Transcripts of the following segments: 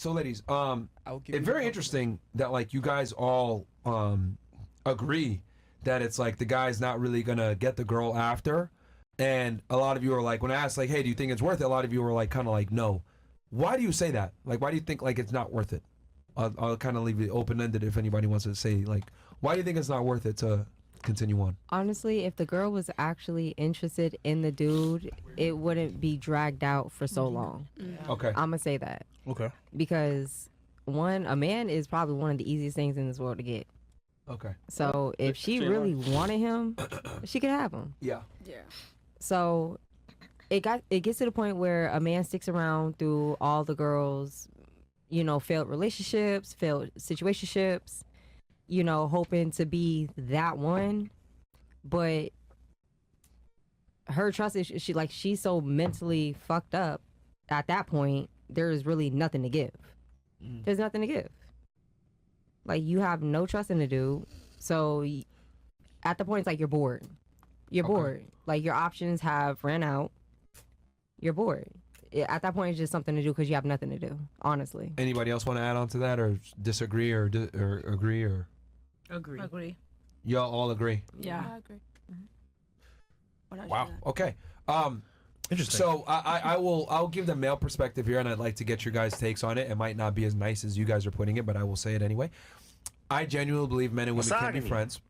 So ladies, it's very interesting that like you guys all agree that it's like the guy's not really gonna get the girl after, and a lot of you are like, when I asked like, hey, do you think it's worth it? A lot of you were like, kind of like, no. Why do you say that? Like, why do you think like it's not worth it? I'll kind of leave it open-ended if anybody wants to say like, why do you think it's not worth it to continue on? Honestly, if the girl was actually interested in the dude, it wouldn't be dragged out for so long. Okay. I'm gonna say that. Okay. Because one, a man is probably one of the easiest things in this world to get. Okay. So if she really wanted him, she could have him. Yeah. Yeah. So it gets to the point where a man sticks around through all the girls, you know, failed relationships, failed situationships, you know, hoping to be that one, but her trust is she's so mentally fucked up at that point, there is really nothing to give. There's nothing to give. Like, you have no trust in the dude, so at the point it's like you're bored. You're bored. Like, your options have ran out. You're bored. At that point, it's just something to do because you have nothing to do, honestly. Anybody else want to add on to that, or disagree, or agree, or? Agree. Y'all all agree? Yeah. I agree. Wow. Okay. Interesting. So I'll give the male perspective here, and I'd like to get your guys' takes on it. It might not be as nice as you guys are putting it, but I will say it anyway. I genuinely believe men and women can be friends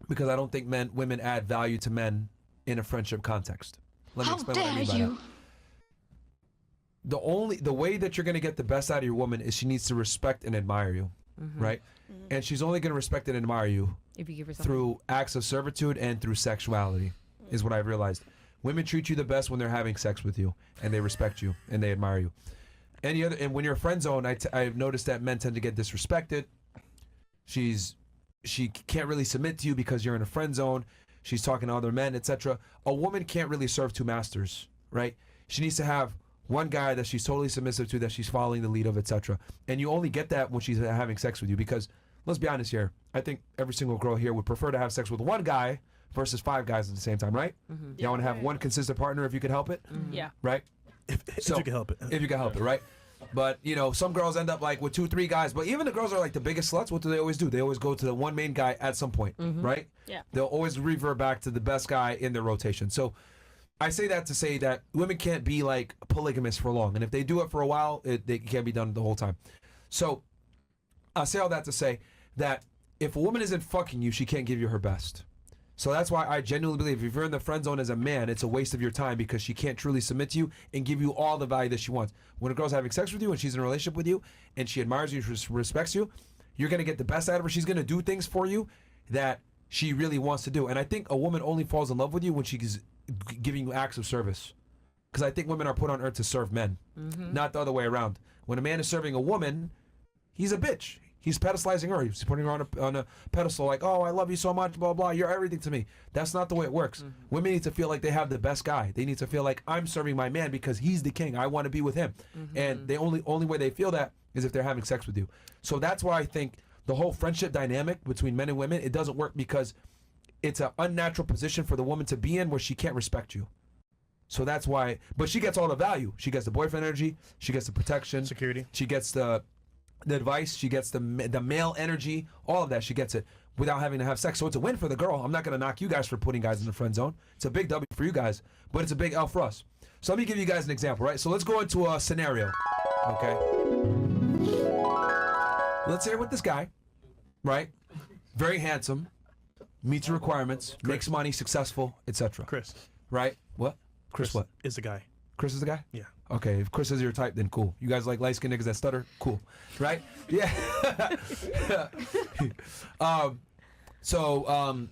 because I don't think women add value to men in a friendship context. Let me explain what I mean by that. The way that you're going to get the best out of your woman is she needs to respect and admire you, right? And she's only going to respect and admire you if you give her through acts of servitude and through sexuality, is what I've realized. Women treat you the best when they're having sex with you, and they respect you and they admire you. And when you're a friend zone, I've noticed that men tend to get disrespected. She can't really submit to you because you're in a friend zone. She's talking to other men, etc. A woman can't really serve two masters, right? She needs to have one guy that she's totally submissive to, that she's following the lead of, etc. And you only get that when she's having sex with you, because let's be honest here, I think every single girl here would prefer to have sex with one guy versus 5 guys at the same time, right? You want to have one consistent partner if you can help it, Yeah. right? If you can help it. If you can help it, right? But, you know, some girls end up like with 2, 3 guys. But even the girls are like the biggest sluts. What do? They always go to the one main guy at some point, right? Yeah. They'll always revert back to the best guy in their rotation. So I say that to say that women can't be like polygamous for long. And if they do it for a while, they can't be done the whole time. So I say all that to say that if a woman isn't fucking you, she can't give you her best. So that's why I genuinely believe if you're in the friend zone as a man, it's a waste of your time, because she can't truly submit to you and give you all the value that she wants. When a girl's having sex with you and she's in a relationship with you and she admires you, respects you, you're going to get the best out of her. She's going to do things for you that she really wants to do. And I think a woman only falls in love with you when she's giving you acts of service. Because I think women are put on earth to serve men, not the other way around. When a man is serving a woman, he's a bitch. He's pedestalizing her. He's putting her on a pedestal like, oh, I love you so much, blah, blah, you're everything to me. That's not the way it works. Women need to feel like they have the best guy. They need to feel like, I'm serving my man because he's the king. I want to be with him. And the only way they feel that is if they're having sex with you. So that's why I think the whole friendship dynamic between men and women, it doesn't work, because it's an unnatural position for the woman to be in where she can't respect you. So that's why, but she gets all the value. She gets the boyfriend energy. She gets the protection. Security. She gets the advice, she gets the male energy, all of that, she gets it without having to have sex. So it's a win for the girl. I'm not going to knock you guys for putting guys in the friend zone. It's a big W for you guys, but it's a big L for us. So let me give you guys an example, right? So let's go into a scenario, okay? Let's say with this guy, right? Very handsome, meets the requirements, makes money, successful, etc. Chris. Right? What? Chris what? Is the guy. Chris is the guy? Yeah. Okay, if Chris is your type, then cool. You guys like light-skinned niggas that stutter? Cool. Right? Yeah. So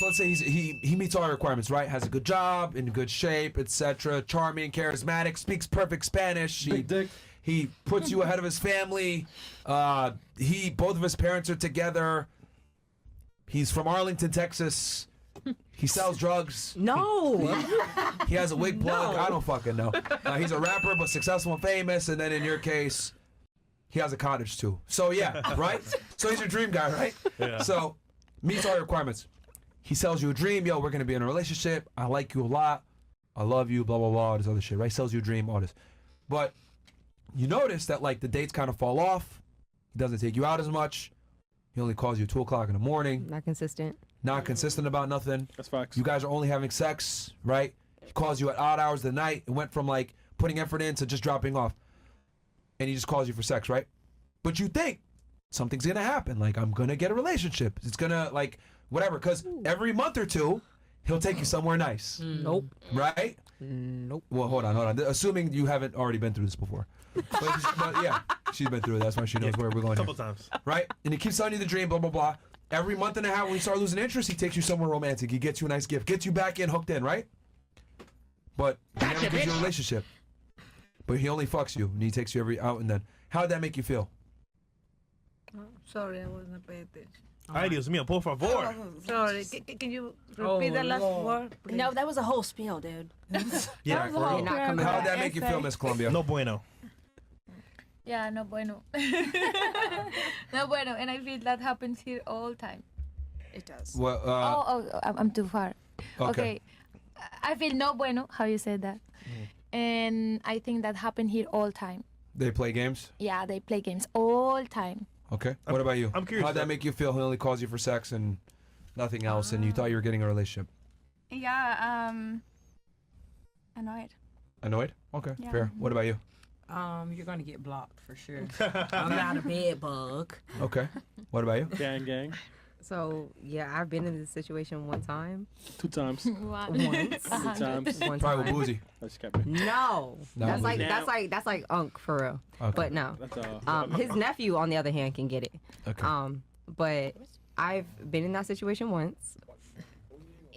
let's say he meets all our requirements, right? Has a good job, in good shape, etc. Charming, charismatic, speaks perfect Spanish. Big dick. He puts you ahead of his family. Both of his parents are together. He's from Arlington, Texas. He sells drugs. No. He has a wig plug. No. I don't fucking know. He's a rapper, but successful and famous. And then in your case, he has a cottage too. So yeah, right? So he's your dream guy, right? Yeah. So meets all your requirements. He sells you a dream. Yo, we're going to be in a relationship. I like you a lot. I love you, blah, blah, blah, all this other shit, right? Sells you a dream, all this. But you notice that like the dates kind of fall off. He doesn't take you out as much. He only calls you 2 o'clock in the morning. Not consistent. Not consistent about nothing. That's facts. You guys are only having sex, right? He calls you at odd hours of the night. It went from like putting effort in to just dropping off. And he just calls you for sex, right? But you think something's gonna happen. Like, I'm gonna get a relationship. It's gonna, like, whatever. Because every month or two, he'll take you somewhere nice. Nope. Right? Nope. Well, hold on. Assuming you haven't already been through this before. But yeah, she's been through it. That's why she knows where we're going A couple here. times. Right? And he keeps telling you the dream, blah, blah, blah. Every month and a half, when you start losing interest, he takes you somewhere romantic. He gets you a nice gift. Gets you back in, hooked in, right? But he never gives you a relationship. But he only fucks you, and he takes you every out and then. How'd that make you feel? Sorry, I wasn't paying attention. Ay, Dios mío, por favor. Sorry, can you repeat the last word? Please? No, that was a whole spiel, dude. Yeah. You're not coming How'd back. that make you feel, Miss Columbia? No bueno. Yeah, no bueno. No bueno, and I feel that happens here all the time. It does. Well, I'm too far. okay. I feel no bueno, how you said that. And I think that happen here all the time. They play games? Yeah, they play games all the time. Okay. What about you? I'm curious. How'd that make you feel? He only calls you for sex and nothing else, and you thought you were getting a relationship. Yeah, annoyed. Annoyed? Okay, Yeah. fair. What about you? You're gonna get blocked for sure. I'm not a bed bug. Okay. What about you? Gang. So yeah, I've been in this situation one time. 2 times. Once. 2 times. One Probably with time. Boozy. That's kept No. No. That's like Now- that's like Unc for real. Okay. But no. That's all. His nephew on the other hand can get it. Okay. But I've been in that situation once,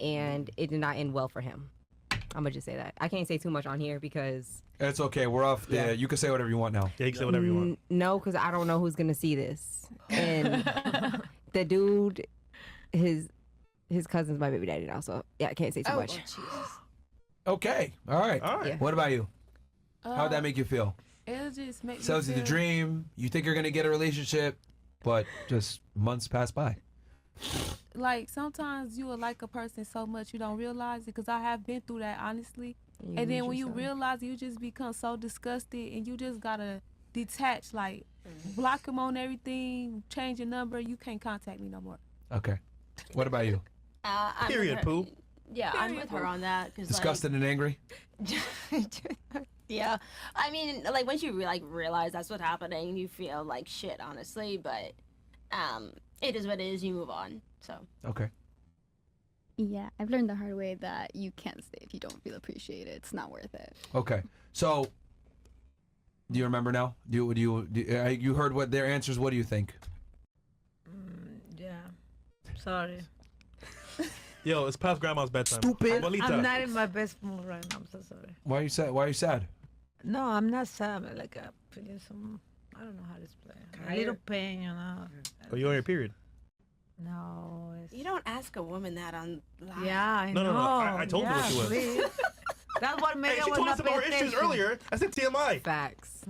and it did not end well for him. I'm gonna just say that. I can't say too much on here because It's okay. We're off. Yeah, you can say whatever you want now. Yeah, you can say whatever you want. no, because I don't know who's gonna see this. And the dude, his cousin's my baby daddy now, so yeah, I can't say too much. Jesus. Okay. All right. All right. Yeah. What about you? How'd that make you feel? It just makes Sells me you the feel, dream. You think you're gonna get a relationship, but just months pass by. like sometimes you will like a person so much you don't realize it. Because I have been through that, honestly. And then when you realize it, you just become so disgusted, and you just gotta detach, like block him on everything, change your number. You can't contact me no more. Okay. What about you? I'm Period, with her. Pooh. Yeah, I'm with her on that. Cause Disgusted and angry? Yeah, I mean, like once you realize that's what's happening, you feel like shit, honestly. But it is what it is. You move on. So Okay. Yeah, I've learned the hard way that you can't stay if you don't feel appreciated. It's not worth it. Okay. So, do you remember now? You heard what their answers? What do you think? Yeah. Sorry. Yo, it's past grandma's bedtime. Stupid. Abuelita. I'm not in my best mood right now. I'm so sorry. Why are you sad? Why are you sad? No, I'm not sad. But like I'm feeling some. I don't know how to explain. A little pain, you know. Oh, you on your period? No. It's, you don't ask a woman that on live. Yeah, I No, know. no, no. I told her what she was. Please. That's what made Hey, I she was told us not about her paying issues attention. earlier. I said TMI. Facts.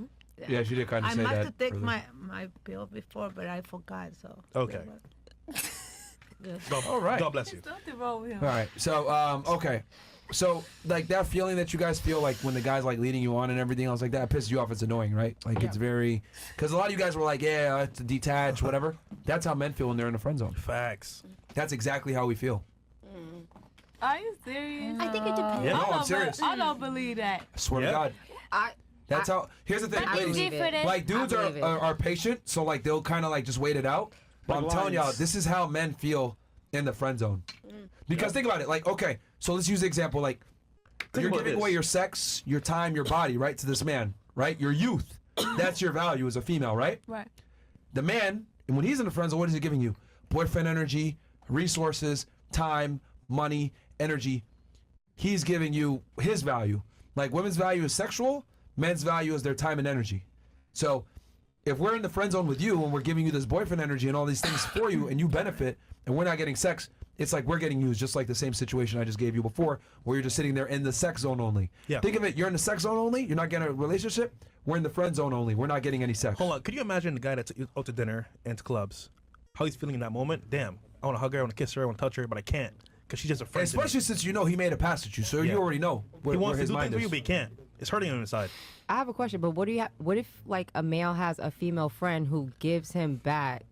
Yeah, she did kind of I say must that. have taken earlier. my pill before, but I forgot. So Okay. Good. All right. God bless you. There's nothing wrong with him. All right. So, okay. So, like that feeling that you guys feel like when the guy's like leading you on and everything else like that pisses you off. It's annoying, right? Like it's very, because a lot of you guys were like, yeah, it's detached, whatever. That's how men feel when they're in the friend zone. Facts. That's exactly how we feel. Are you serious? I think it depends. Yeah. No, I I'm don't serious. I don't believe that. I swear Yeah. to God. I That's how. Here's the thing, I ladies. believe it. Like dudes I believe it. are patient, so like they'll kind of like just wait it out. But Like I'm telling y'all, lions. this is how men feel in the friend zone. Because think about it. Like, okay, so let's use the example. Like, you're about giving this. away your sex, your time, your body, right, to this man, right? Your youth. That's your value as a female, right? Right. The man, and when he's in the friend zone, what is he giving you? Boyfriend energy, resources, time, money, energy. He's giving you his value. Like women's value is sexual, men's value is their time and energy. So if we're in the friend zone with you and we're giving you this boyfriend energy and all these things for you and you benefit and we're not getting sex, it's like we're getting used, just like the same situation I just gave you before where you're just sitting there in the sex zone only. Yeah. Think of it, you're in the sex zone only, you're not getting a relationship, we're in the friend zone only, we're not getting any sex. Hold on. Could you imagine the guy that's out to dinner and to clubs? How he's feeling in that moment? Damn. I want to hug her, I want to kiss her, I want to touch her, but I can't. Because she's just a friend to me. Especially since you know he made a pass at you, so Yeah. you already know He where wants to his do mind things for you, is. but he can't. It's hurting him inside. I have a question, but what if like a male has a female friend who gives him back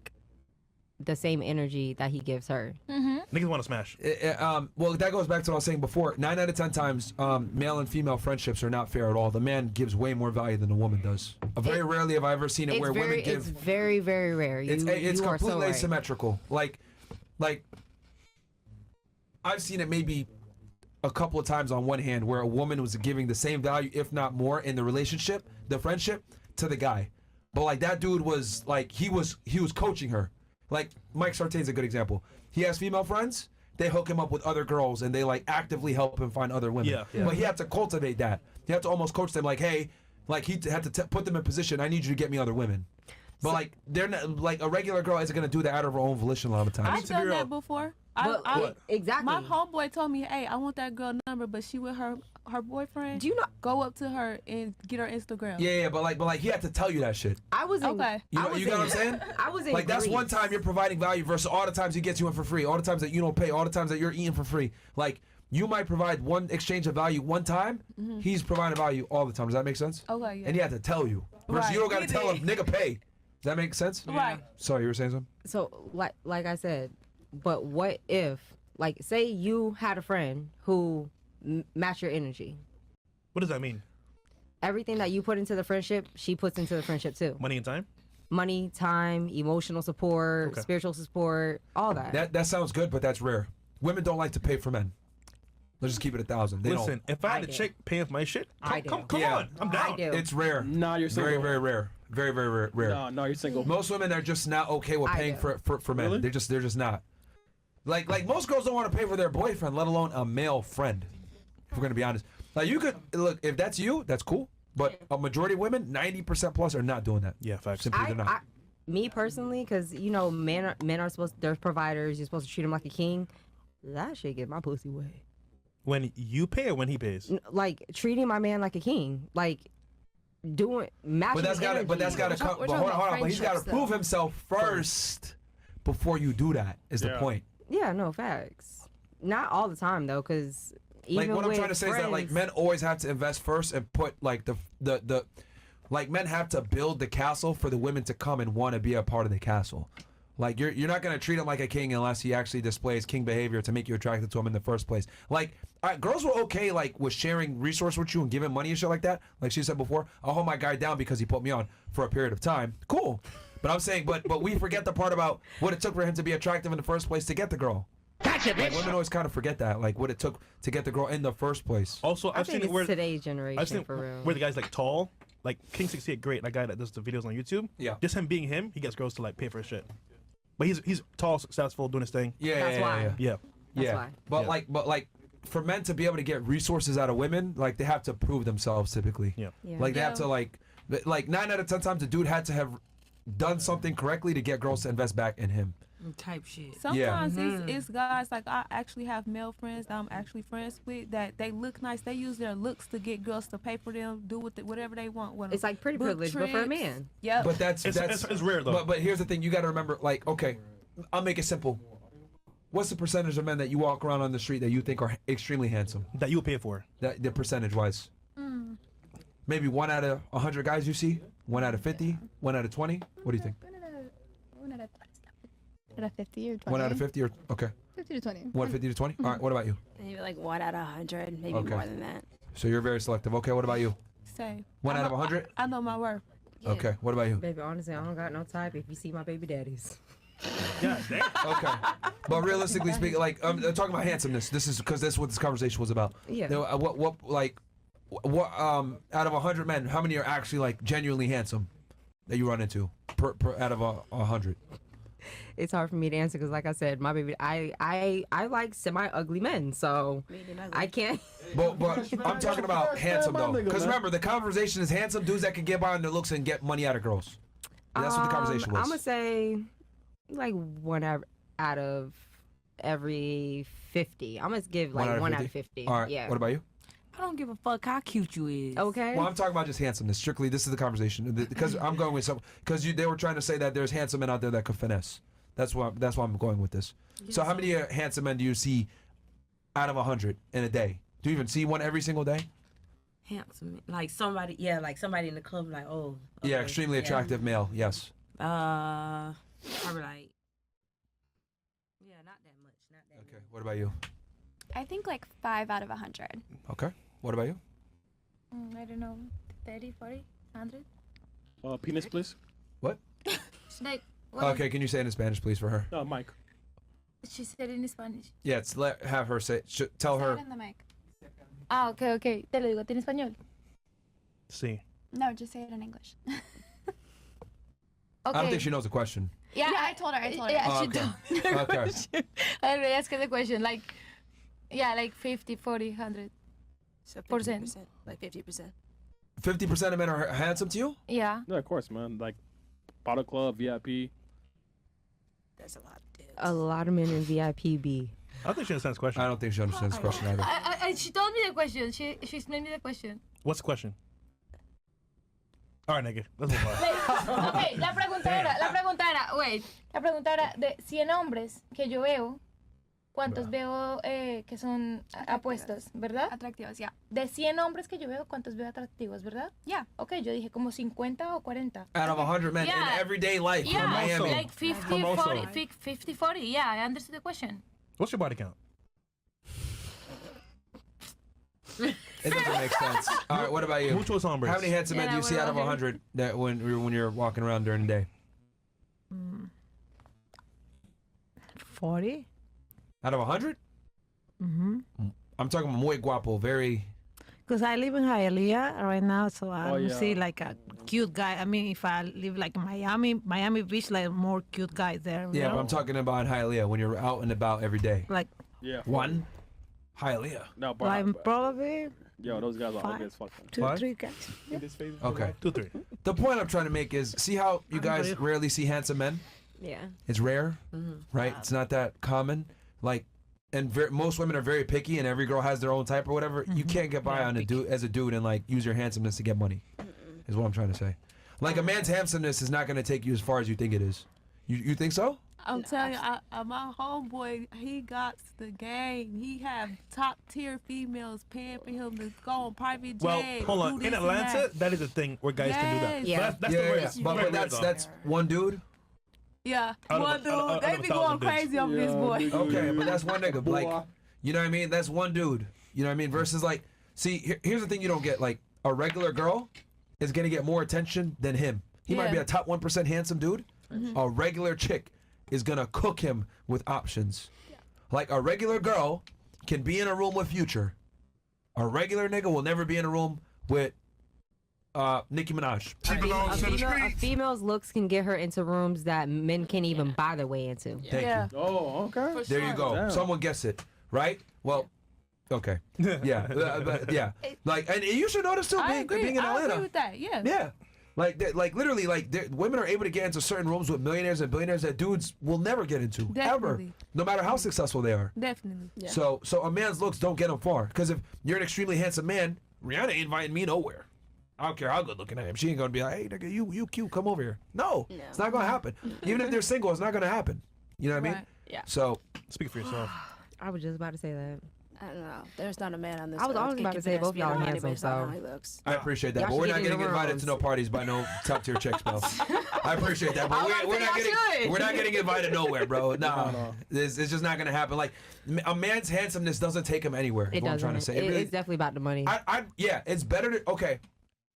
the same energy that he gives her? Niggas want to smash. Well, that goes back to what I was saying before. 9 out of 10 times, male and female friendships are not fair at all. The man gives way more value than the woman does. Very rarely have I ever seen it where women give. It's very, very rare. It's you are so completely right. asymmetrical. Like, I've seen it maybe a couple of times on one hand where a woman was giving the same value, if not more, in the relationship, the friendship, to the guy. But like that dude was like he was coaching her. Like Mike Sartain's a good example. He has female friends. They hook him up with other girls, and they like actively help him find other women. Yeah. But he had to cultivate that. He had to almost coach them, like, hey, like he had to put them in position. I need you to get me other women. But like they're not, like a regular girl isn't gonna do that out of her own volition a lot of times. I've done that before. Exactly. My homeboy told me, hey, I want that girl number, but she with her boyfriend. Do you know? Go up to her and get her Instagram. Yeah, but like he had to tell you that shit. I was in, Okay. You know what I'm saying? I was in Like that's Greece. one time you're providing value versus all the times he gets you in for free, all the times that you don't pay, all the times that you're eating for free. Like you might provide one exchange of value one time, he's providing value all the time. Does that make sense? Okay, yeah. And he had to tell you. Versus you don't got to He tell did. him, nigga, pay. Does that make sense? Right. Sorry, you were saying something? So like I said, but what if, like, say you had a friend who matched your energy? What does that mean? Everything that you put into the friendship, she puts into the friendship too. Money and time? Money, time, emotional support, Okay. spiritual support, all that. That sounds good, but that's rare. Women don't like to pay for men. Let's just keep it 1,000. They Listen, if I had I a do. chick paying for my shit, I do. come Yeah. on. I'm down. I do. don't. It's rare. Nah, you're single. Very, very rare. Very, very rare. No, you're single. Most women are just not okay with I paying do. for men. Really? They're just not. Like most girls don't want to pay for their boyfriend, let alone a male friend. If we're gonna be honest, like you could look if that's you, that's cool. But a majority of women, 90% plus, are not doing that. Yeah, facts. Simply they're not. Me personally, because you know, men are supposed, they're providers. You're supposed to treat them like a king. That shit get my pussy wet. When you pay or when he pays? Like treating my man like a king, like matching. But that's got to. But that's got to come. But hold on. But he's got to prove himself first before you do that. Is the point? Yeah, no facts. Not all the time though, because even Like what I'm with trying to say is that like friends- men always have to invest first and put like the like men have to build the castle for the women to come and want to be a part of the castle. Like you're not gonna treat him like a king unless he actually displays king behavior to make you attracted to him in the first place. Like girls were okay like with sharing resource with you and giving money and shit like that. Like she said before, I'll hold my guy down because he put me on for a period of time. Cool. But I'm saying, but we forget the part about what it took for him to be attractive in the first place to get the girl. Gotcha, Like women always kind of forget that, like what it took to get the girl in the first place. Also, I I've think seen it it's where today's generation I've seen for real. where the guy's like tall, like King 68 great, that guy that does the videos on YouTube. Yeah. Just him being him, he gets girls to like pay for his shit. But he's tall, successful, doing his thing. Yeah, That's why. Yeah. That's why. But Yeah. like for men to be able to get resources out of women, like they have to prove themselves typically. Yeah. Yeah. Like they have Yeah. to like 9 out of 10 times the dude had to have done something correctly to get girls to invest back in him. Type shit. Sometimes it's guys, like I actually have male friends that I'm actually friends with that they look nice. They use their looks to get girls to pay for them, do whatever they want with them. It's like pretty Book privilege, but for a trips. man. Yep. But that's It's rare though. But here's the thing, you got to remember, like, okay, I'll make it simple. What's the percentage of men that you walk around on the street that you think are extremely handsome? that you pay for. That the percentage wise. Maybe 1 out of 100 guys you see, 1 out of 50, 1 out of 20. What do you think? 1 out of 50 or 20. 1 out of 50 or okay, 50 to 20. 150 to 20. All right, what about you? Maybe like 1 out of 100, maybe Okay. more than that. So you're very selective. Okay, what about you? Same. 1 I out of know- 100. I know my worth. Okay, what about you? Baby, honestly, I don't got no type. If you see my baby daddies, Yeah, damn. Okay, but realistically speaking, like I'm talking about handsomeness. This is because that's what this conversation was about. Yeah. Now, what out of 100 men, how many are actually like genuinely handsome that you run into per out of 100? it's hard for me to answer because, like I said, my baby, I like semi-ugly men, so I can't. But I'm talking about handsome my though, nigga, because man. remember the conversation is handsome dudes that can get by on their looks and get money out of girls. That's what the conversation was. I'm gonna say like 1 out of every 50. I'm gonna give like 1 out of 50. All right. Yeah. What about you? I don't give a fuck how cute you is. Okay. Well, I'm talking about just handsomeness. Strictly, this is the conversation because I'm going with some because they were trying to say that there's handsome men out there that could finesse. That's why I'm going with this. So how many handsome men do you see out of 100 in a day? Do you even see one every single day? handsome, like somebody in the club, like Yeah, extremely attractive male. Yes. Probably like not that much, Okay. What about you? I think like 5 out of 100. Okay. What about you? I don't know, 30, 40, 100. Penis, please. What? Like, what Okay, can you say it in Spanish, please, for her? No, Mike. she said in Spanish. Yeah, have her say. Tell her. Say it in the mic. Ah, okay. Te lo digo en español. Sí. No, just say it in English. Okay. I don't think she knows the question. Yeah, I told her. Yeah, Oh, she okay. don't. Okay. I already asked her the question. Like, yeah, like 50, 40, 100. So Percent. 50%, like 50%. 50% of men are handsome to you? Yeah. No, of course, man. Like, bottle club, VIP. That's a lot of dudes. A lot of men in VIP B. I don't think she understands the question. I don't think she understands the question either. She told me the question. She explained me the question. What's the question? All right, nigga. Let's move on. Okay, la pregunta era, de 100 hombres que yo veo, ¿cuántos veo que son apuestos, verdad? Atractivos, yeah. De 100 hombres que yo veo, ¿cuántos veo atractivos, verdad? Yeah. Ok, yo dije como 50 o 40. Out of 100 men Yeah. in everyday life from Yeah, Miami. like 50, Famoso. 40, 50, 40. Yeah, I understood the question. What's your body count? It doesn't make sense. All right, what about you? Muchos hombres. How many handsome men do you see out of 100 that when you're walking around during the day? 40. Out of 100? Mm-hmm. I'm talking muy guapo, very. Because I live in Hialeah right now, so I don't yeah. see like a cute guy. I mean, if I live like Miami Beach, like more cute guys there. you Yeah, know? but I'm talking about Hialeah when you're out and about every day. Like, Yeah. One, Hialeah. No, but like probably yo, those guys are Five. ugly as fuck. Man. 2, What? 3 guys. In this phase, Okay. 2, 3. The point I'm trying to make is, see how you guys Unreal. rarely see handsome men? Yeah. It's rare, right? It's not that common. Like, and most women are very picky, and every girl has their own type or whatever. You can't get by on a dude as a dude and like use your handsomeness to get money. Is what I'm trying to say. Like a man's handsomeness is not going to take you as far as you think it is. You think so? I'm telling you, my homeboy, he got the game. He have top tier females paying for him to go on private jet. Well, hold on. do In this and Atlanta, that. that is a thing where guys can do that. Yes. Yeah. But that's the way yeah. it's But very that's weird, that's one dude. Yeah, Out of one a- dude. out of They a be 1,000 going dudes. crazy over this boy. Okay, but that's one nigga. Like, you know what I mean? That's one dude. You know what I mean? Versus like, see, here's the thing you don't get. Like, a regular girl is gonna get more attention than him. He might be Yeah. a top 1% handsome dude. A regular chick is gonna cook him with options. Like a regular girl can be in a room with Future. A regular nigga will never be in a room with Nicki Minaj. A female's looks can get her into rooms that men can't even buy their way into. Thank Yeah. you. Oh, okay. There you go. Damn. Someone gets it, right? Well, okay. Yeah, but yeah. Like, and you should notice too, I being in agree Atlanta. with that. Yeah. Yeah. Like literally, women are able to get into certain rooms with millionaires and billionaires that dudes will never get into ever, Definitely. no matter how successful they are. Definitely. Yeah. So a man's looks don't get him far. Because if you're an extremely handsome man, Rihanna ain't inviting me nowhere. I don't care how good looking I am. She ain't gonna be like, hey nigga, you cute, come over here. No, it's not gonna happen. Even if they're single, it's not gonna happen. You know what I mean? Right. Yeah. So Speak for yourself. I was just about to say that. I don't know. There's not a man on this. I was earth always can about to say convince both me y'all that handsome, anybody's not so- how he looks. I appreciate that, Y'all but should we're get not in the getting invited rooms. to no parties by no top tier chicks, bro. I appreciate that, but we're not getting invited nowhere, bro. Nah, it's just not gonna happen. Like a man's handsomeness doesn't take him anywhere. Is It what I'm doesn't. trying to say. It's definitely about the money. Yeah, it's better to. Okay,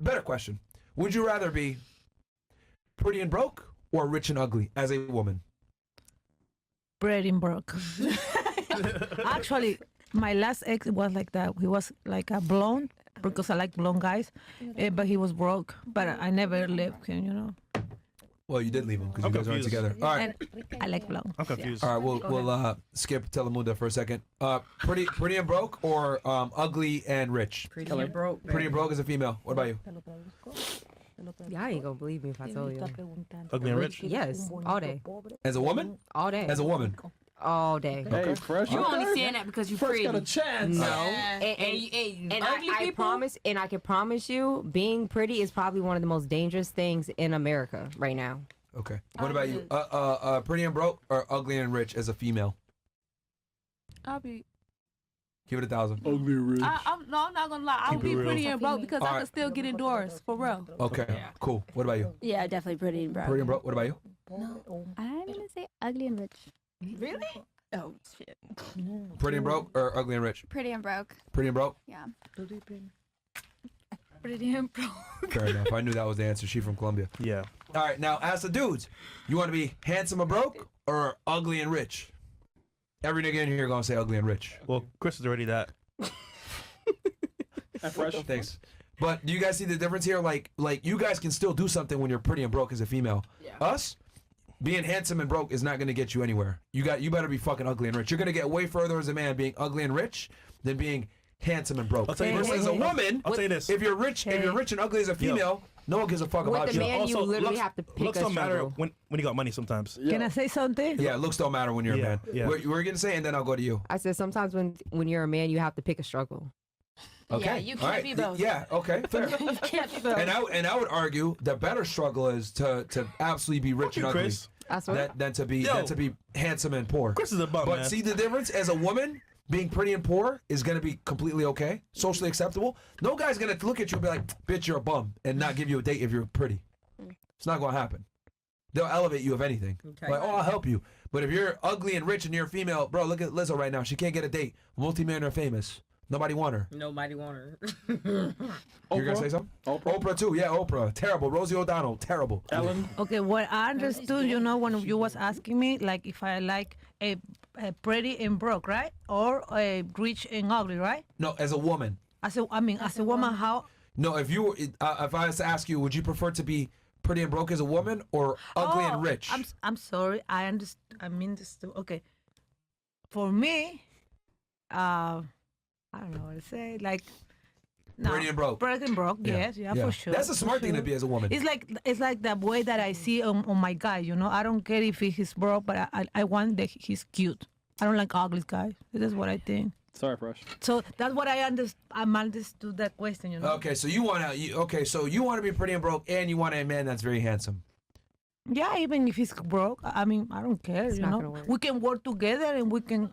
better question. Would you rather be pretty and broke or rich and ugly as a woman? Bread and broke. Actually, my last ex was like that. He was like a blonde because I like blonde guys, but he was broke. But I never left him, you know. Well, you did leave him because you I'm guys aren't confused. together. All right, And I like blonde. I'm confused. all right. We'll skip Telemundo for a second. Pretty and broke or ugly and rich? Pretty and broke. Pretty and broke as a female. What about you? Y'all ain't gonna believe me if I told you. Ugly and rich? Yes, all day. As a woman? All day. As a woman? All day. Hey, fresh. You only saying that because you Fresh pretty. got a chance. No. And ugly I people? promise, and I can promise you, being pretty is probably one of the most dangerous things in America right now. Okay. What about you? Pretty and broke or ugly and rich as a female? I'll be Give it 1,000. Ugly rich. I'm not gonna lie. I would be pretty and broke because I could still get endorsed for real. Okay, cool. What about you? Yeah, definitely pretty and broke. Pretty and broke. What about you? I'm gonna say ugly and rich. Really? Oh shit. Pretty and broke or ugly and rich? Pretty and broke. Pretty and broke? Yeah. Pretty and broke. Fair enough. I knew that was the answer. She from Colombia. Yeah. All right, now ask the dudes. You want to be handsome or broke or ugly and rich? Every nigga in here gonna say ugly and rich. Well, Chris is already that. Fresh. Thanks. But do you guys see the difference here? Like you guys can still do something when you're pretty and broke as a female. Yeah. Us, being handsome and broke is not gonna get you anywhere. You better be fucking ugly and rich. You're gonna get way further as a man being ugly and rich than being handsome and broke. I'll tell you this. Versus a woman, I'll tell you this. if you're rich and ugly as a female, no one gives a fuck With about the you. man, you Also, literally looks- have to pick Looks a don't matter struggle. when you got money sometimes. Can I say something? Yeah, looks don't matter when you're a Yeah, man. yeah. What were you gonna say? And then I'll go to you. I said sometimes when you're a man, you have to pick a struggle. Okay. Yeah, you All can't right. be both. Yeah. Okay. Fair. You can't be both. And I would argue the better struggle is to absolutely be rich and ugly Chris. That's what. than to be Yo. handsome and poor. Chris is a bum, But man. see the difference? As a woman, being pretty and poor is gonna be completely okay, socially acceptable. No guy's gonna look at you and be like, "Bitch, you're a bum," and not give you a date if you're pretty. It's not gonna happen. They'll elevate you if anything. Okay. Like, oh, I'll help you. But if you're ugly and rich and you're a female, bro, look at Lizzo right now. She can't get a date. Multi-millionaire famous. Nobody want her. Nobody want her. You're gonna say something? Oprah too. Yeah, Oprah. Terrible. Rosie O'Donnell. Terrible. Ellen. Okay, what I understood, when you was asking me, like if I like a pretty and broke, right, or a rich and ugly, right? No, as a woman. As a woman, how? No, if you were, if I was to ask you, would you prefer to be pretty and broke as a woman or ugly and rich? I'm sorry. I understand. I mean this too. Okay. For me, I don't know what to say. Like, no, Pretty and broke. Pretty and broke. Yeah. Yes, yeah, for sure. That's a for smart thing to sure. be as a woman. It's like the way that I see on my guy. I don't care if he's broke, but I want that he's cute. I don't like ugly guys. That's what I think. Sorry, Fresh. So that's what I understood that question. Okay, so you want to be pretty and broke, and you want a man that's very handsome. Yeah, even if he's broke, I mean, I don't care. It's not gonna work. We can work together, and we can,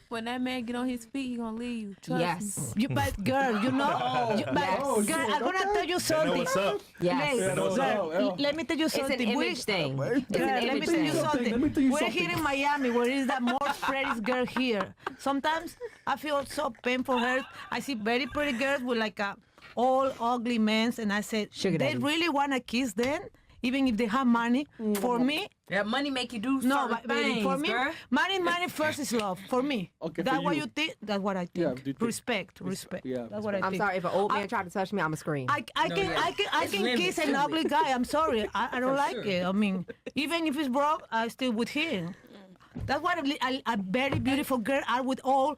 When that man get on his feet, he gonna leave you. Trust Yes. But girl, girl, I'm gonna tell you They know something. what's up. Yes. Hey, girl, let me tell you It's an something. image thing. It's Girl, an let me image tell you thing. something. We're here in Miami, where is that more prettiest girl here. Sometimes I feel so pain for her. I see very pretty girls with like all ugly men, and I said, Sugar they daddy. really want to kiss them, even if they have money. For me, That money make you do no, certain baby, things, for me, girl. money first is love. For me, Okay, that's for what you. you think. That's what I Yeah, think. do you think- Respect. yeah, That's what I I'm think. sorry if an old man tried to touch me, I'ma scream. I It's can limits, kiss an limits. ugly guy. I'm sorry. I don't For like sure. it. I mean, even if he's broke, I still with him. That's what a very beautiful girl are with all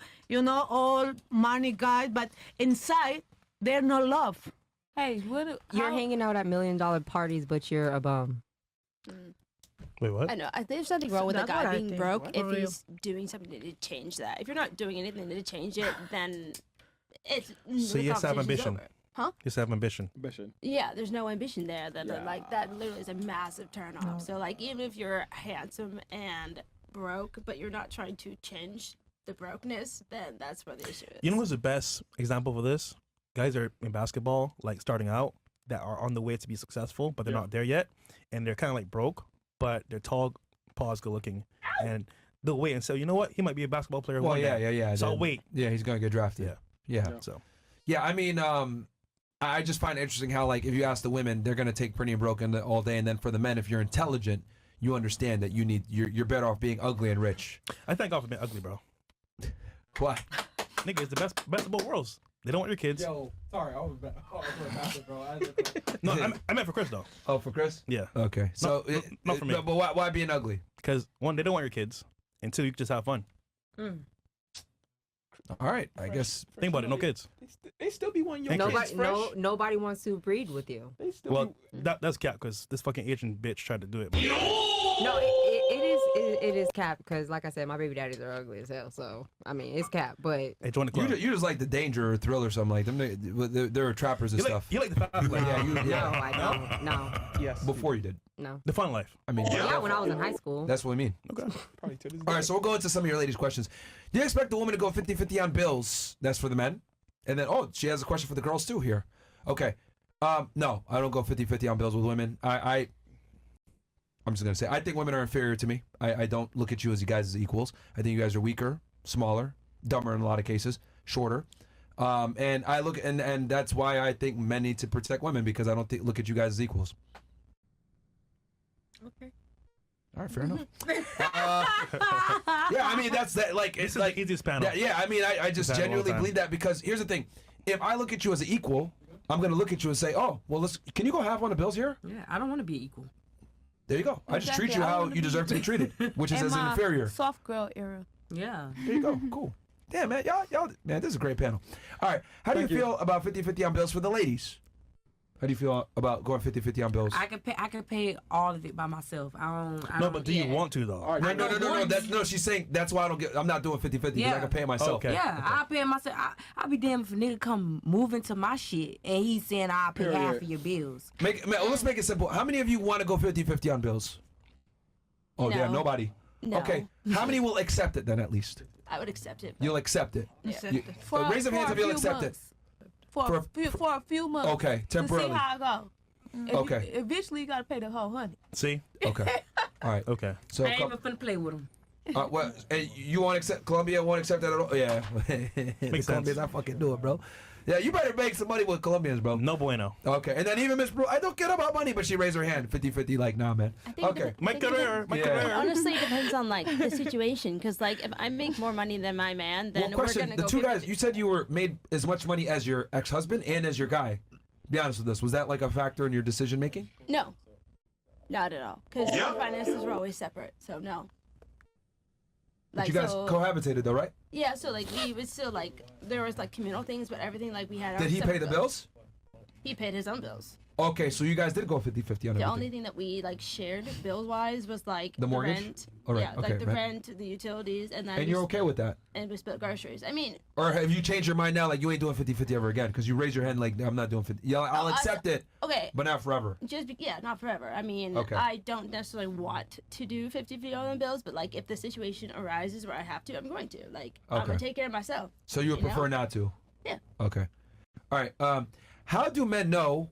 money guys, but inside they're no love. Hey, You're hanging out at $1 million parties, but you're a bum. Wait, what? I know. There's nothing wrong with a That's what guy I being think. broke For if real. he's doing something to change that. If you're not doing anything to change it, then it's. So the you have to have conversation's ambition. over. Huh? You just have ambition. Ambition. Yeah, there's no ambition there. Like that literally is a massive turn off. No. So like even if you're handsome and broke, but you're not trying to change the brokenness, then that's where the issue is. You know what's the best example for this? Guys are in basketball, like starting out, that are on the way to be successful, but they're not there yet, and they're kind of like broke, but they're tall, pause, good looking, and they'll wait and say, you know what, he might be a basketball player. Well, one yeah, day. yeah, yeah. So I'll then- wait. Yeah, he's gonna get drafted. Yeah. So Yeah, I mean, I just find it interesting how, like, if you ask the women, they're gonna take pretty and broken all day, and then for the men, if you're intelligent, you understand that you're better off being ugly and rich. I thank God for being ugly, bro. What? Nigga, it's the best of both worlds. They don't want your kids. Yo, sorry, I was bro. No, I meant for Chris though. Oh, for Chris? Yeah. Okay, so not for me. But why being ugly? Because one, they don't want your kids, and two, you can just have fun. All right, I guess. Think about it. No kids. They still be one young Thank kids. you. Fresh. Nobody wants to breed with you. They still Well, be, that's cap because this fucking Asian bitch tried to do it. No, it it is cap because, like I said, my baby daddies are ugly as hell. So I mean, it's cap. But Hey, join the club. You just like the danger or thrill or something like them. They're trappers and You like, stuff. you like the fast life. Yeah, no, I don't. No, Yes. Before you did. no. The fun life. I mean, Yeah, when I was in high school. that's what I mean. Okay. Probably to this All day. right, so we'll go into some of your ladies' questions. Do you expect the woman to go 50-50 on bills? That's for the men. And then, she has a question for the girls too here. Okay. No, I don't go 50-50 on bills with women. I'm just going to say, I think women are inferior to me. I don't look at you as you guys as equals. I think you guys are weaker, smaller, dumber in a lot of cases, shorter. And I look, and that's why I think men need to protect women, because I don't look at you guys as equals. Okay. All right, fair enough. Yeah, I mean, that's that. Like, it's like easiest panel. Yeah, I mean, I just Panel all genuinely time. believe that, because here's the thing: if I look at you as an equal, I'm gonna look at you and say, "Oh, well, can you go half on the bills here?" Yeah, I don't want to be equal. There you go. I just treat you Exactly. I how wanna you be- deserve to be treated, which is In as an my inferior. soft girl era. Yeah. There you go. Cool. Damn, man, y'all, man, this is a great panel. All right, how do you Thank you. feel about 50-50 on bills for the ladies? How do you feel about going 50-50 on bills? I can pay all of it by myself. I No, don't but do you want to though? All right, No. She's saying that's why I'm not doing 50-50 because I Yeah. can pay it myself. Okay. Yeah, I pay myself. I be damned if a nigga come move into my shit and he's saying I'll pay half of your bills. Let's make it simple. How many of you want to go 50-50 on bills? Oh, damn, No. nobody. No. Okay. How many will accept it then, at least? I would accept it. You'll accept it. Yeah. You- raise your hands if you'll accept it. For a few months. Okay, temporarily. To see how it go. Okay. Eventually, you gotta pay the whole $100. See? Okay. All right. Okay. So, I ain't even finna play with him. well, and you won't accept, Colombia won't accept that at all? Yeah. Makes Colombians, sense. I fucking do it, bro. Yeah, you better make some money with Colombians, bro. No bueno. Okay. And then even Miss Brew, I don't care about money, but she raised her hand. 50-50, like, nah, man. I think Okay. My career. My Yeah. career. Honestly, it depends on like the situation. Because like if I make more money than my man, then Well, we're question, gonna the go. two 50. guys, you said you were made as much money as your ex-husband and as your guy. Be honest with us. Was that like a factor in your decision making? No, not at all. Because finances were always separate. So no. But you guys cohabitated though, right? Yeah, so like we would still like there was like communal things, but everything like we had. Our Did he pay separate the bills? He paid his own bills. Okay, so you guys did go 50-50 on The everything. only thing that we like shared bills wise was like The mortgage? rent. All right, Yeah, okay, like the rent. rent, the utilities, and then And we you're okay with that? and we split groceries. I mean, Or have you changed your mind now, like you ain't doing 50-50 ever again? Because you raised your hand like, I'm not doing 50. Yeah, I'll accept it, okay. but not forever. Yeah, not forever. I mean, Okay. I don't necessarily want to do 50-50 on the bills, but like if the situation arises where I have to, I'm going to. Like I'm Okay. gonna take care of myself. So you would You know? prefer not to? Yeah. Okay. All right. How do men know